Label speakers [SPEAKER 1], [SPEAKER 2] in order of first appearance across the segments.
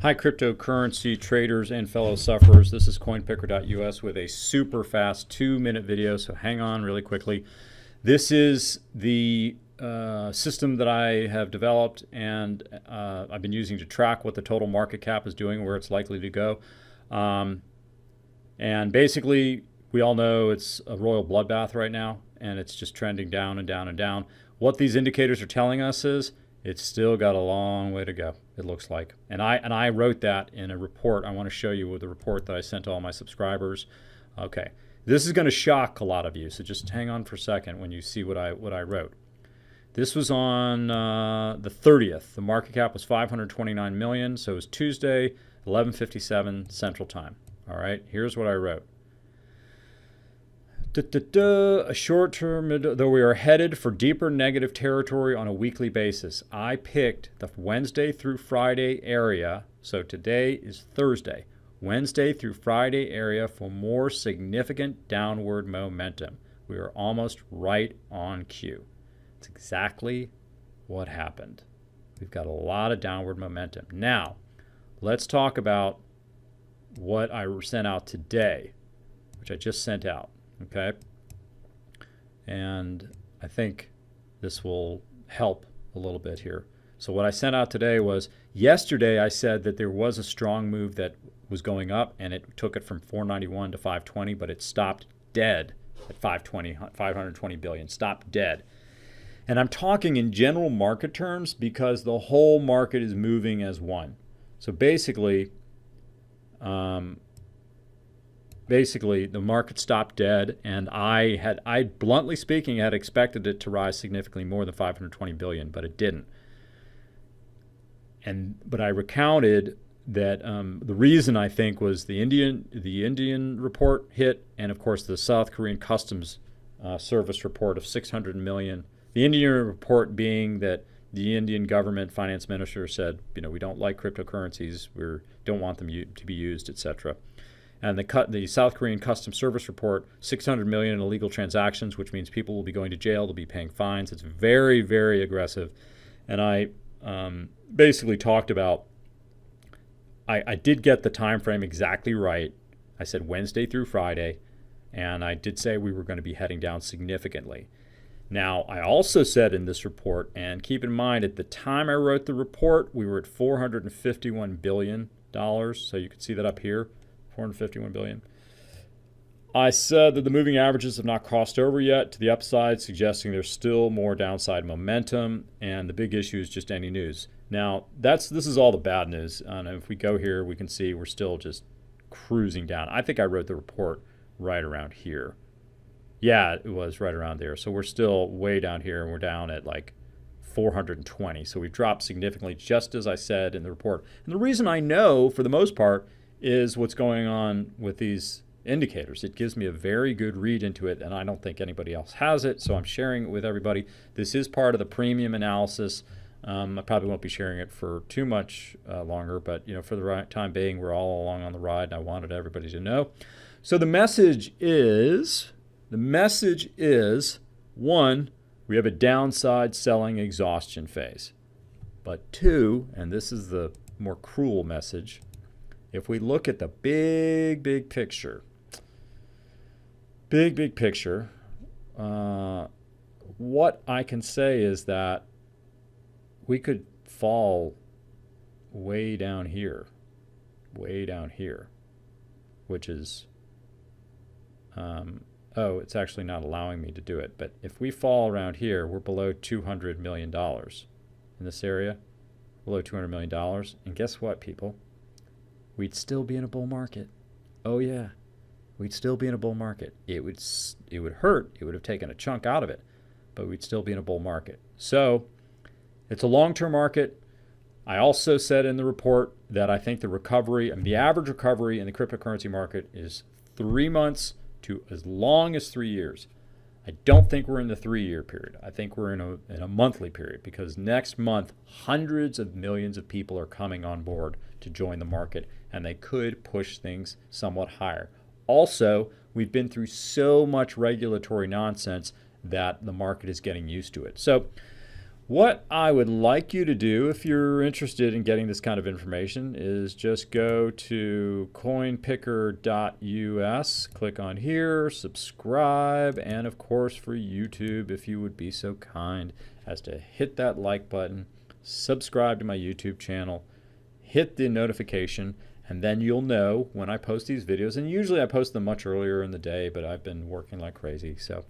[SPEAKER 1] Hi, cryptocurrency traders and fellow sufferers. This is coinpicker.us with a super fast 2-minute video, so hang on really quickly. This is the system that I have developed and I've been using to track what the total market cap is doing, where it's likely to go. And basically, we all know it's a royal bloodbath right now, and it's just trending down and down and down. What these indicators are telling us is it's still got a long way to go, it looks like. And I wrote that in a report. I want to show you with the report that I sent to all my subscribers. Okay, this is going to shock a lot of you, so just hang on for a second when you see what I wrote. This was on the 30th. The market cap was 529 million, so it was Tuesday, 11:57 Central Time. All right, here's what I wrote. A short term, though we are headed for deeper negative territory on a weekly basis. I picked the Wednesday through Friday area, so today is Thursday, Wednesday through Friday area for more significant downward momentum. We are almost right on cue. It's exactly what happened. We've got a lot of downward momentum. Now, let's talk about what I sent out today, which I just sent out. Okay, and I think this will help a little bit here. So what I sent out today was, yesterday I said that there was a strong move that was going up, and it took it from 491 to 520, but it stopped dead at 520 billion, stopped dead. And I'm talking in general market terms because the whole market is moving as one. So basically, the market stopped dead, and I bluntly speaking had expected it to rise significantly more than 520 billion, but it didn't. But I recounted that the reason I think was the Indian report hit, and of course the South Korean Customs Service report of 600 million. The Indian report being that the Indian government finance minister said, we don't like cryptocurrencies, we don't want them to be used, etc. And the South Korean Customs Service report, 600 million in illegal transactions, which means people will be going to jail, they'll be paying fines. It's very, very aggressive. And I basically talked about, I did get the time frame exactly right. I said Wednesday through Friday, and I did say we were going to be heading down significantly. Now, I also said in this report, and keep in mind, at the time I wrote the report, we were at $451 billion. So you can see that up here. 451 billion. I said that the moving averages have not crossed over yet to the upside, suggesting there's still more downside momentum, and the big issue is just any news. Now, this is all the bad news, and if we go here, we can see we're still just cruising down. I think I wrote the report right around here. Yeah, it was right around there. So we're still way down here, and we're down at like 420. So we've dropped significantly, just as I said in the report. And the reason I know, for the most part, is what's going on with these indicators. It gives me a very good read into it, and I don't think anybody else has it, so I'm sharing it with everybody. This is part of the premium analysis. I probably won't be sharing it for too much longer, but for the time being, we're all along on the ride, and I wanted everybody to know. So the message is, one, we have a downside selling exhaustion phase. But two, and this is the more cruel message, if we look at the big picture, what I can say is that we could fall way down here, which is, it's actually not allowing me to do it. But if we fall around here, we're below $200 million in this area, below $200 million. And guess what, people? We'd still be in a bull market. Oh yeah, we'd still be in a bull market. It would hurt. It would have taken a chunk out of it, but we'd still be in a bull market. So it's a long-term market. I also said in the report that I think the average recovery in the cryptocurrency market is 3 months to as long as 3 years. I don't think we're in the 3-year period. I think we're in a monthly period, because next month hundreds of millions of people are coming on board to join the market, and they could push things somewhat higher. Also, we've been through so much regulatory nonsense that the market is getting used to it. So What I would like you to do, if you're interested in getting this kind of information, is just go to coinpicker.us, click on here, subscribe, and of course for YouTube, if you would be so kind as to hit that like button, subscribe to my YouTube channel, hit the notification, and then you'll know when I post these videos. And usually I post them much earlier in the day, but I've been working like crazy. So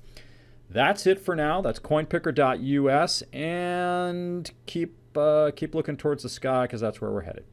[SPEAKER 1] that's it for now. That's coinpicker.us, and keep looking towards the sky, because that's where we're headed.